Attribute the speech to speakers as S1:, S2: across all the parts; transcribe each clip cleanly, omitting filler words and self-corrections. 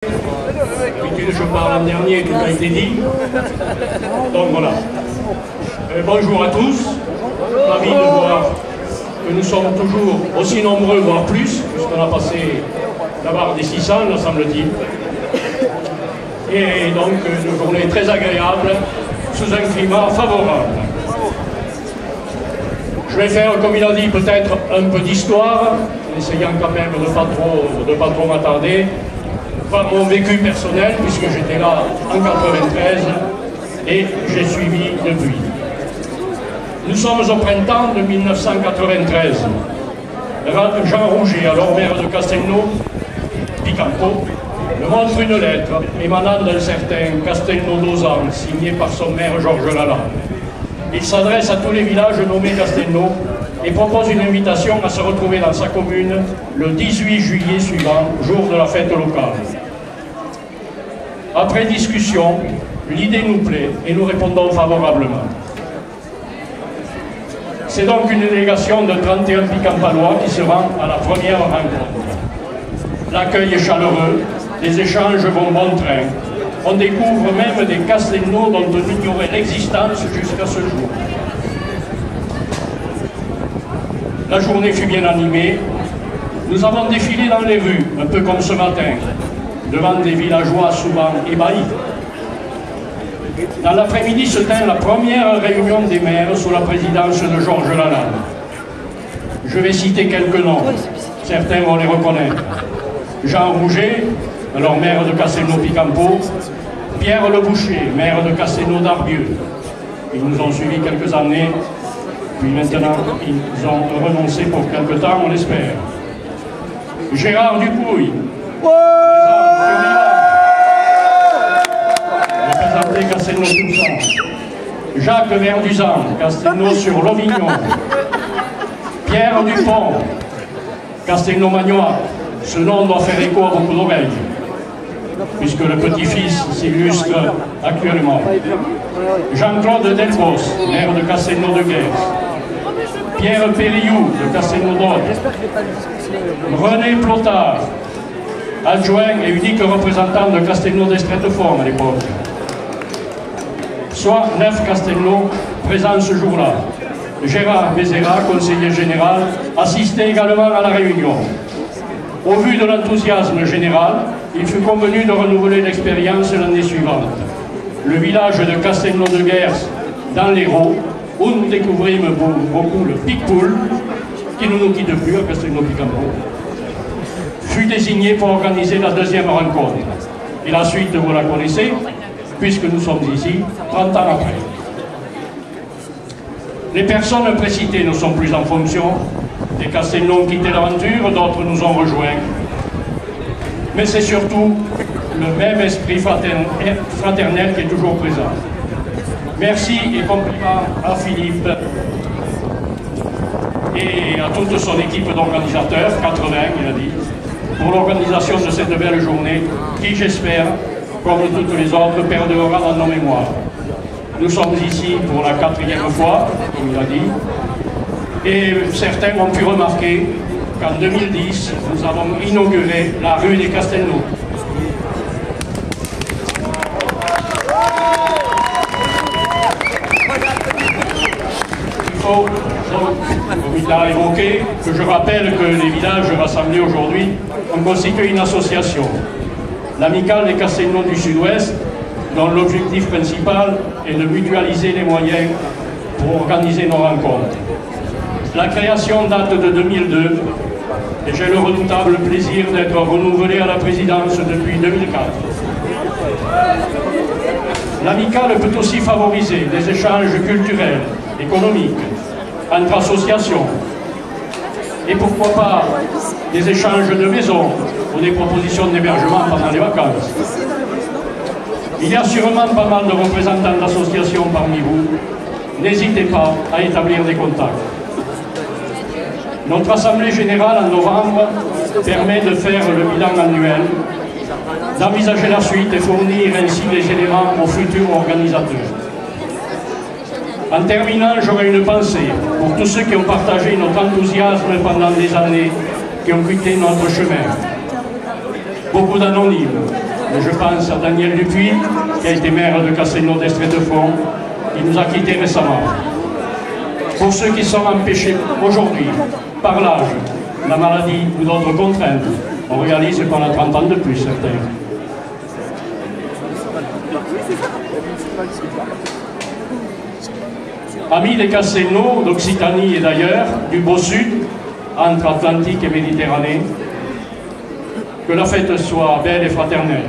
S1: D'habitude, je parle en dernier, tout a été dit. Donc voilà. Bonjour à tous. Ravi de voir que nous sommes toujours aussi nombreux, voire plus, puisqu'on a passé la barre des 600, me semble-t-il. Et donc, une journée très agréable, sous un climat favorable. Je vais faire, comme il a dit, peut-être un peu d'histoire, en essayant quand même de pas trop m'attarder, par mon vécu personnel, puisque j'étais là en 93 et j'ai suivi depuis. Nous sommes au printemps de 1993. Jean Rouget, alors maire de Castelnau-Picampo, me montre une lettre émanant d'un certain Castelnau-Dozan, signée par son maire Georges Lalande. Il s'adresse à tous les villages nommés Castelnau et propose une invitation à se retrouver dans sa commune le 18 juillet suivant, jour de la fête locale. Après discussion, l'idée nous plaît et nous répondons favorablement. C'est donc une délégation de 31 Picampalois qui se rend à la première rencontre. L'accueil est chaleureux, les échanges vont bon train. On découvre même des Castelnau dont on ignorait l'existence jusqu'à ce jour. La journée fut bien animée. Nous avons défilé dans les rues, un peu comme ce matin, devant des villageois souvent ébahis. Dans l'après-midi se tint la première réunion des maires sous la présidence de Georges Lalande. Je vais citer quelques noms, certains vont les reconnaître. Jean Rouget, alors maire de Castelnau-Picampo, Pierre Le Boucher, maire de Castelnau-d'Arbieu. Ils nous ont suivis quelques années, puis maintenant ils ont renoncé pour quelque temps, on l'espère. Gérard Dupouille, représenté Castelnau-Toussaint. Jacques Verduzan, Castelnau-sur-Lovignon. Pierre Dupont, Castelnau-Magnois. Ce nom doit faire écho à beaucoup d'oreilles, puisque le petit-fils s'illustre actuellement. Jean-Claude Delbos, maire de Castelnau-de-Guers. Pierre Périllou, de Castelnau-d'Aude. René Plotard, adjoint et unique représentant de Castelnau-d'Estrettefort à l'époque. Soit 9 Castelnau présents ce jour-là. Gérard Bézéra, conseiller général, assistait également à la réunion. Au vu de l'enthousiasme général, il fut convenu de renouveler l'expérience l'année suivante. Le village de Castelnau-de-Guers, dans l'Hérault, où nous découvrîmes beaucoup le Picpoul, qui ne nous quitte plus à Castelnau-Picampo, fut désigné pour organiser la deuxième rencontre. Et la suite, vous la connaissez, puisque nous sommes ici 30 ans après. Les personnes précitées ne sont plus en fonction. Des Castelnau ont quitté l'aventure, d'autres nous ont rejoints. Mais c'est surtout le même esprit fraternel qui est toujours présent. Merci et compliments à Philippe et à toute son équipe d'organisateurs, 80 il a dit, pour l'organisation de cette belle journée qui, j'espère, comme toutes les autres, perdurera dans nos mémoires. Nous sommes ici pour la 4e fois, comme il a dit, et certains ont pu remarquer qu'en 2010, nous avons inauguré la rue des Castelnau. Il faut, comme il l'a évoqué, que je rappelle que les villages rassemblés aujourd'hui ont constitué une association, l'Amicale des Castelnau du Sud-Ouest, dont l'objectif principal est de mutualiser les moyens pour organiser nos rencontres. La création date de 2002 et j'ai le redoutable plaisir d'être renouvelé à la présidence depuis 2004. L'amicale peut aussi favoriser des échanges culturels, économiques, entre associations et pourquoi pas des échanges de maisons ou des propositions d'hébergement pendant les vacances. Il y a sûrement pas mal de représentants d'associations parmi vous. N'hésitez pas à établir des contacts. Notre Assemblée générale en novembre permet de faire le bilan annuel, d'envisager la suite et fournir ainsi les éléments aux futurs organisateurs. En terminant, j'aurai une pensée pour tous ceux qui ont partagé notre enthousiasme pendant des années, qui ont quitté notre chemin. Beaucoup d'anonymes, mais je pense à Daniel Dupuis, qui a été maire de Castelnau d'Estréefond, qui nous a quittés récemment. Pour ceux qui sont empêchés aujourd'hui par l'âge, la maladie ou d'autres contraintes, on réalise qu'on a 30 ans de plus, certains. Amis des Castelnau, d'Occitanie et d'ailleurs, du beau sud, entre Atlantique et Méditerranée, que la fête soit belle et fraternelle,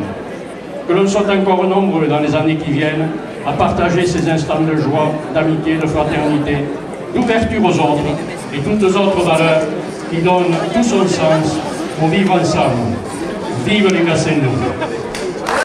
S1: que l'on soit encore nombreux dans les années qui viennent à partager ces instants de joie, d'amitié, de fraternité, d'ouverture aux autres et toutes autres valeurs qui donnent tout son sens au vivre ensemble. Vive les Castelnau!